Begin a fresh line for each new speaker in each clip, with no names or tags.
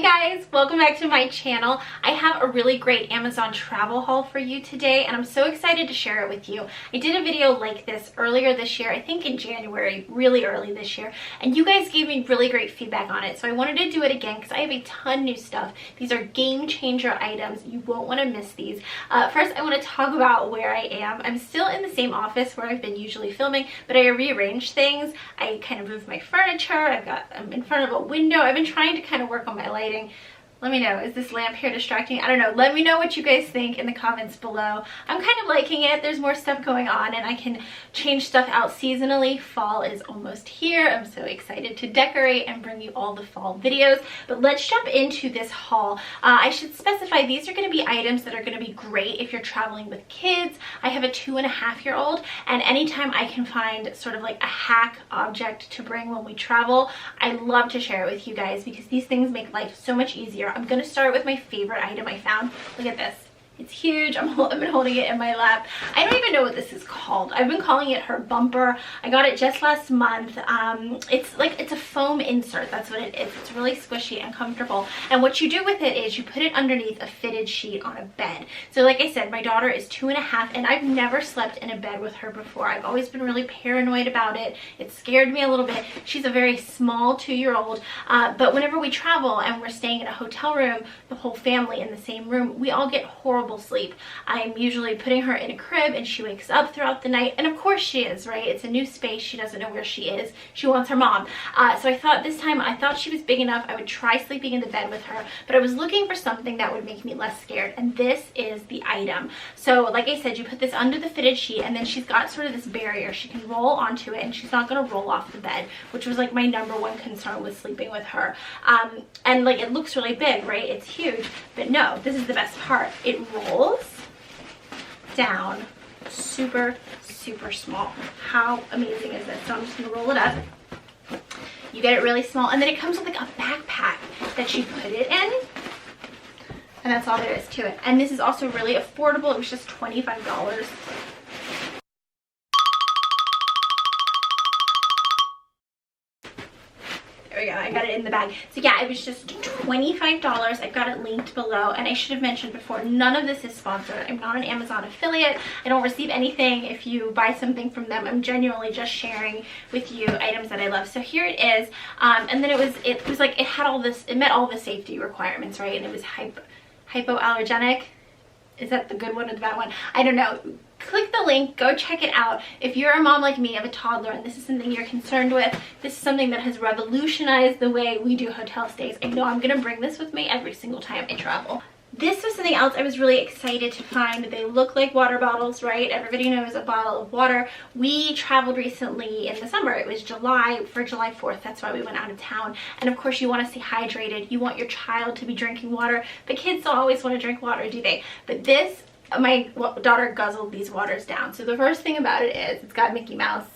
Hi guys, welcome back to my channel. I have a really great Amazon travel haul for you today and I'm so excited to share it with you. I did a video like this earlier this year, I think in January, really early this year, and you guys gave me really great feedback on it. So I wanted to do it again because I have a ton new stuff. These are game changer items. You won't want to miss these. First, I want to talk about where I am. I'm still in the same office where I've been usually filming, but I rearranged things. I kind of moved my furniture. I'm in front of a window. I've been trying to kind of work on my lighting. Let me know, is this lamp here distracting? I don't know. Let me know what you guys think in the comments below. I'm kind of liking it. There's more stuff going on and I can change stuff out seasonally. Fall is almost here. I'm so excited to decorate and bring you all the fall videos. But let's jump into this haul. I should specify these are going to be items that are going to be great if you're traveling with kids. I have a 2.5-year-old and anytime I can find sort of like a hack object to bring when we travel, I love to share it with you guys because these things make life so much easier. I'm going to start with my favorite item I found. Look at this. It's huge. I've been holding it in my lap. I don't even know what this is called. I've been calling it her bumper. I got it just last month. It's a foam insert. That's what it is. It's really squishy and comfortable. And what you do with it is you put it underneath a fitted sheet on a bed. So like I said, my daughter is 2.5 and I've never slept in a bed with her before. I've always been really paranoid about it. It scared me a little bit. She's a very small 2-year-old. But whenever we travel and we're staying in a hotel room, the whole family in the same room, we all get horrible sleep. I'm usually putting her in a crib and she wakes up throughout the night, and of course she is, right? It's a new space. She doesn't know where she is. She wants her mom. So I thought this time, I thought she was big enough I would try sleeping in the bed with her, but I was looking for something that would make me less scared, and this is the item. So like I said, you put this under the fitted sheet and then she's got sort of this barrier. She can roll onto it and she's not going to roll off the bed, which was like my #1 concern with sleeping with her. And like it looks really big, right? It's huge, but no, this is the best part. It rolls down super small. How amazing is this? So I'm just gonna roll it up. You get it really small and then it comes with like a backpack that you put it in, and that's all there is to it. And this is also really affordable. It was just $25. There we go, I got it in the bag. So yeah, it was just $25. I've got it linked below, and I should have mentioned before, none of this is sponsored. I'm not an Amazon affiliate. I don't receive anything if you buy something from them. I'm genuinely just sharing with you items that I love. So here it is, and then it was like, it had all this, it met all the safety requirements, right? And it was hypoallergenic. Is that the good one or the bad one? I don't know. Click the link, go check it out. If you're a mom like me of a toddler and this is something you're concerned with, this is something that has revolutionized the way we do hotel stays. I know I'm gonna bring this with me every single time I travel. This was something else I was really excited to find. They look like water bottles, right? Everybody knows a bottle of water. We traveled recently in the summer. It was July 4th. That's why we went out of town. And of course you want to stay hydrated. You want your child to be drinking water. But kids don't always want to drink water, do they? But this, my daughter guzzled these waters down. So the first thing about it is it's got Mickey Mouse.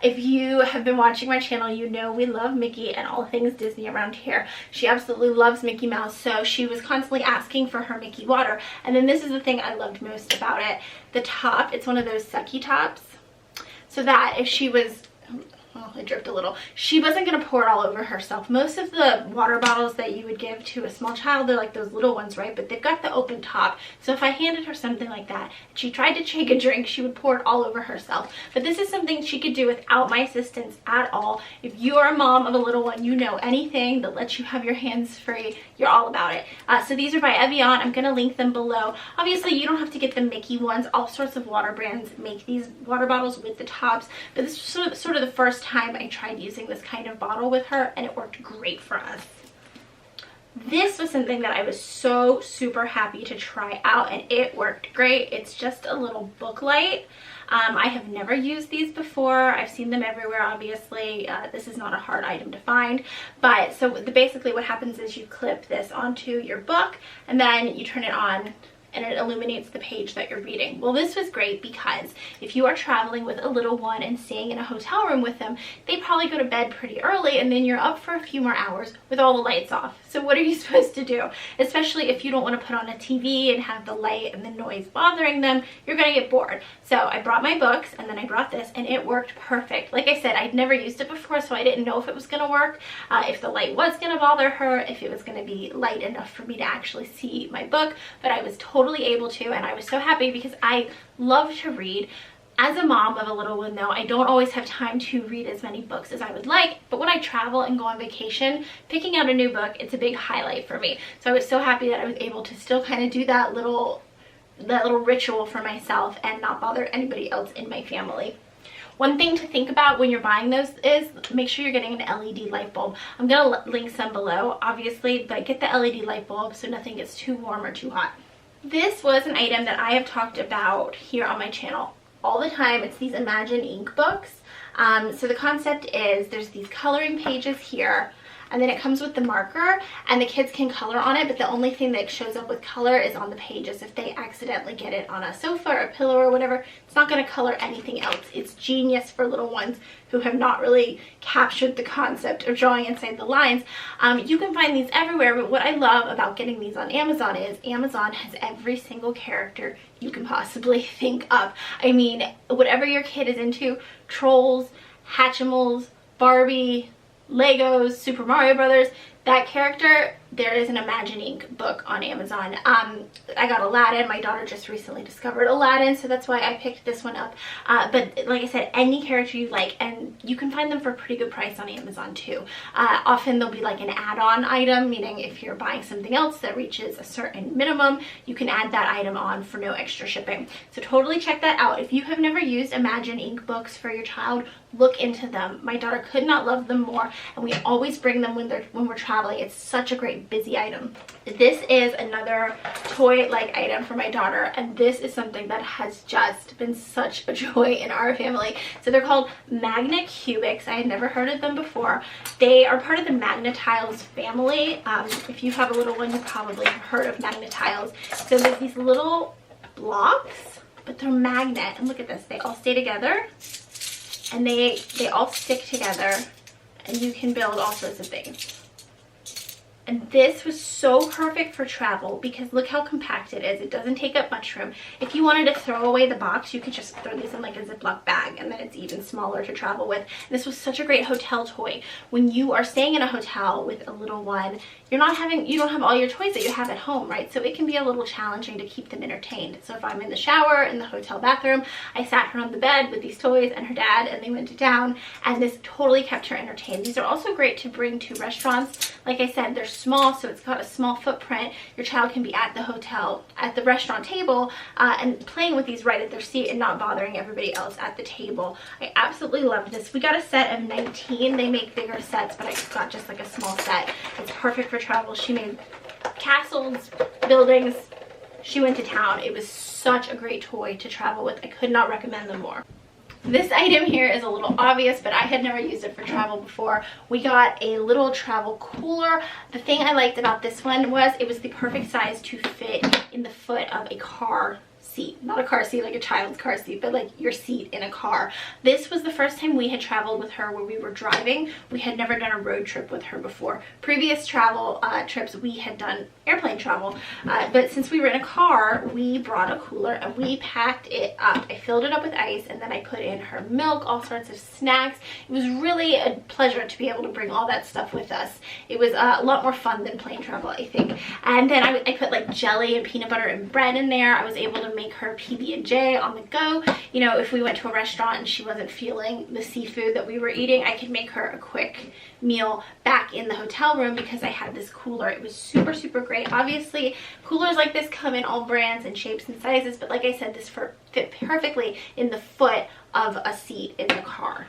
If you have been watching my channel, you know we love Mickey and all things Disney around here. She absolutely loves Mickey Mouse, so she was constantly asking for her Mickey water. And then this is the thing I loved most about it. The top, it's one of those sucky tops, so that if she was, oh, it dripped a little, she wasn't going to pour it all over herself. Most of the water bottles that you would give to a small child, they're like those little ones, right? But they've got the open top. So if I handed her something like that, and she tried to take a drink, she would pour it all over herself. But this is something she could do without my assistance at all. If you're a mom of a little one, you know anything that lets you have your hands free, you're all about it. So these are by Evian. I'm going to link them below. Obviously, you don't have to get the Mickey ones. All sorts of water brands make these water bottles with the tops. But this was sort of the first time I tried using this kind of bottle with her, and it worked great for us. This was something that I was so super happy to try out, and it worked great. It's just a little book light. I have never used these before. I've seen them everywhere, obviously. This is not a hard item to find. But so basically what happens is you clip this onto your book and then you turn it on and it illuminates the page that you're reading. Well, this was great because if you are traveling with a little one and staying in a hotel room with them, they probably go to bed pretty early and then you're up for a few more hours with all the lights off. So what are you supposed to do? Especially if you don't want to put on a TV and have the light and the noise bothering them, you're going to get bored. So I brought my books and then I brought this, and it worked perfect. Like I said, I'd never used it before, so I didn't know if it was going to work, if the light was going to bother her, if it was going to be light enough for me to actually see my book, but I was totally able to, and I was so happy because I love to read. As a mom of a little one though, I don't always have time to read as many books as I would like, but when I travel and go on vacation, picking out a new book, it's a big highlight for me. So I was so happy that I was able to still kind of do that little ritual for myself and not bother anybody else in my family. One thing to think about when you're buying those is make sure you're getting an LED light bulb. I'm going to link some below, obviously, but get the LED light bulb so nothing gets too warm or too hot. This was an item that I have talked about here on my channel all the time. It's these Imagine ink books. So the concept is there's these coloring pages here, and then it comes with the marker, and the kids can color on it, but the only thing that shows up with color is on the pages. If they accidentally get it on a sofa or a pillow or whatever, it's not going to color anything else. It's genius for little ones who have not really captured the concept of drawing inside the lines. You can find these everywhere, but what I love about getting these on Amazon is Amazon has every single character you can possibly think of. I mean, whatever your kid is into, Trolls, Hatchimals, Barbie, Legos, Super Mario Brothers, that character, there is an Imagine ink book on Amazon. I got Aladdin. My daughter just recently discovered Aladdin, so that's why I picked this one up. But like I said, any character you like, and you can find them for a pretty good price on Amazon too. Often they'll be like an add-on item, meaning if you're buying something else that reaches a certain minimum, you can add that item on for no extra shipping. So totally check that out. If you have never used Imagine ink books for your child, look into them. My daughter could not love them more, and we always bring them when we're traveling. It's such a great busy item. This is another toy-like item for my daughter, and this is something that has just been such a joy in our family. So they're called Magna Cubics. I had never heard of them before. They are part of the Magna Tiles family. If you have a little one, you probably have heard of Magna Tiles. So there's these little blocks, but they're magnet, and look at this. They all stay together, and they all stick together, and you can build all sorts of things. And this was so perfect for travel because look how compact it is. It doesn't take up much room. If you wanted to throw away the box, you could just throw these in like a Ziploc bag, and then it's even smaller to travel with. This was such a great hotel toy. When you are staying in a hotel with a little one, you don't have all your toys that you have at home, right? So it can be a little challenging to keep them entertained. So if I'm in the shower in the hotel bathroom, I sat her on the bed with these toys and her dad, and they went to town, and this totally kept her entertained. These are also great to bring to restaurants. Like I said, they're small, so it's got a small footprint. Your child can be at the hotel, at the restaurant table, and playing with these right at their seat and not bothering everybody else at the table. I absolutely love this. We got a set of 19. They make bigger sets, but I got just like a small set. It's perfect for travel. She made castles, buildings. She went to town. It was such a great toy to travel with. I could not recommend them more. This item here is a little obvious, but I had never used it for travel before. We got a little travel cooler. The thing I liked about this one was it was the perfect size to fit in the foot of a car seat. Not a car seat like a child's car seat, but like your seat in a car. This was the first time we had traveled with her where we were driving. We had never done a road trip with her before. Previous travel trips, we had done airplane travel, but since we were in a car, we brought a cooler and we packed it up. I filled it up with ice, and then I put in her milk, all sorts of snacks. It was really a pleasure to be able to bring all that stuff with us. It was a lot more fun than plane travel, I think. And then I put like jelly and peanut butter and bread in there. I was able to make her PB&J on the go. You know, if we went to a restaurant and she wasn't feeling the seafood that we were eating, I could make her a quick meal back in the hotel room because I had this cooler. It was super, super great. Obviously, coolers like this come in all brands and shapes and sizes, but like I said, this fit perfectly in the foot of a seat in the car.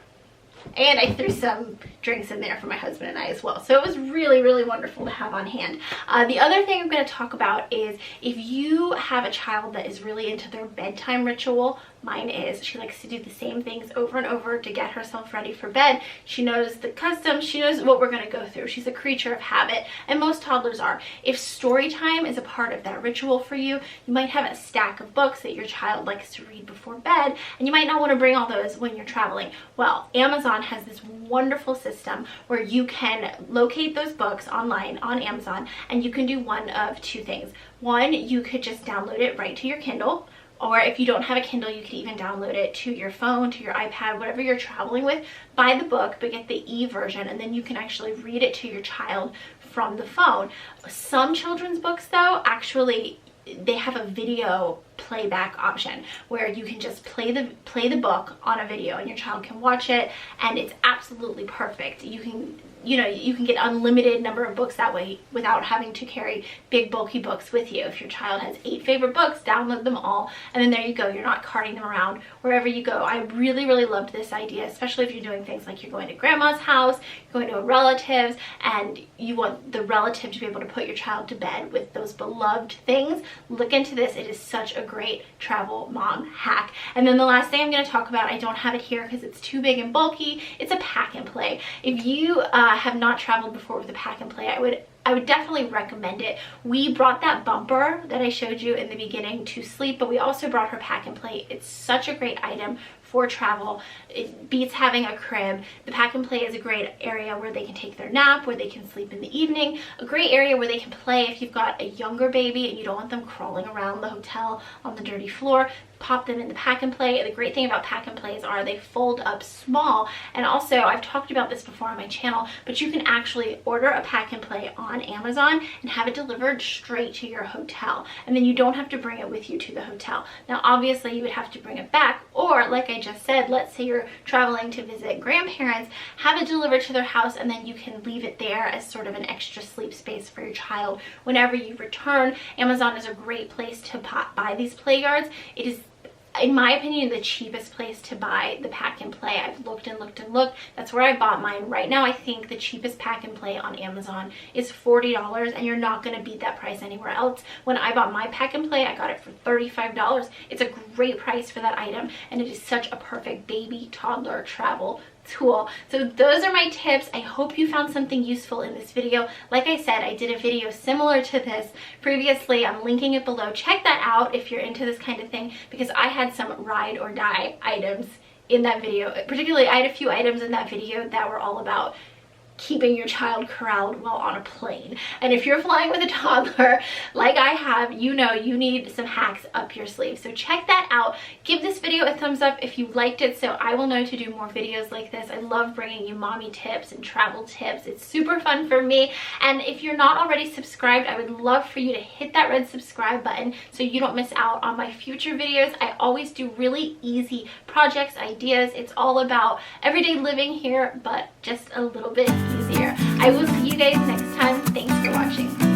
And I threw some drinks in there for my husband and I as well. So it was really, really wonderful to have on hand. The other thing I'm going to talk about is if you have a child that is really into their bedtime ritual. Mine is. She likes to do the same things over and over to get herself ready for bed. She knows the customs. She knows what we're going to go through. She's a creature of habit, and most toddlers are. If story time is a part of that ritual for you, you might have a stack of books that your child likes to read before bed, and you might not want to bring all those when you're traveling. Well, Amazon has this wonderful system where you can locate those books online on Amazon, and you can do one of two things. One, you could just download it right to your Kindle. Or if you don't have a Kindle, you could even download it to your phone, to your iPad, whatever you're traveling with. Buy the book, but get the e-version, and then you can actually read it to your child from the phone. Some children's books, though, actually, they have a video playback option where you can just play the book on a video and your child can watch it, and it's absolutely perfect. You can get unlimited number of books that way without having to carry big bulky books with you. If your child has 8 favorite books, download them all, and then there you go. You're not carting them around wherever you go. I really, really loved this idea, especially if you're doing things like you're going to grandma's house, you're going to a relative's, and you want the relative to be able to put your child to bed with those beloved things. Look into this. It is such a great travel mom hack. And then the last thing I'm going to talk about, I don't have it here because it's too big and bulky. It's a pack and play. If you have not traveled before with a pack and play, I would definitely recommend it. We brought that bumper that I showed you in the beginning to sleep, but we also brought her pack and play. It's such a great item for travel. It beats having a crib. The pack and play is a great area where they can take their nap, where they can sleep in the evening, a great area where they can play if you've got a younger baby and you don't want them crawling around the hotel on the dirty floor. Pop them in the pack and play. The great thing about pack and plays are they fold up small, and also I've talked about this before on my channel, but you can actually order a pack and play on Amazon and have it delivered straight to your hotel, and then you don't have to bring it with you to the hotel. Now obviously you would have to bring it back, or like I just said, let's say you're traveling to visit grandparents, have it delivered to their house, and then you can leave it there as sort of an extra sleep space for your child whenever you return. Amazon is a great place to buy these play yards. It is, in my opinion, the cheapest place to buy the pack and play. I've looked and looked and looked. That's where I bought mine. Right now, I think the cheapest pack and play on Amazon is $40, and you're not going to beat that price anywhere else. When I bought my pack and play, I got it for $35. It's a great price for that item, and it is such a perfect baby toddler travel tool. So those are my tips. I hope you found something useful in this video. Like I said, I did a video similar to this previously. I'm linking it below. Check that out if you're into this kind of thing, because I had some ride or die items in that video. Particularly, I had a few items in that video that were all about keeping your child corralled while on a plane. And if you're flying with a toddler like I have, you know you need some hacks up your sleeve. So check that out. Give this video a thumbs up if you liked it, so I will know to do more videos like this. I love bringing you mommy tips and travel tips. It's super fun for me. And if you're not already subscribed, I would love for you to hit that red subscribe button so you don't miss out on my future videos. I always do really easy projects, ideas. It's all about everyday living here, but just a little bit easier. I will see you guys next time. Thanks for watching.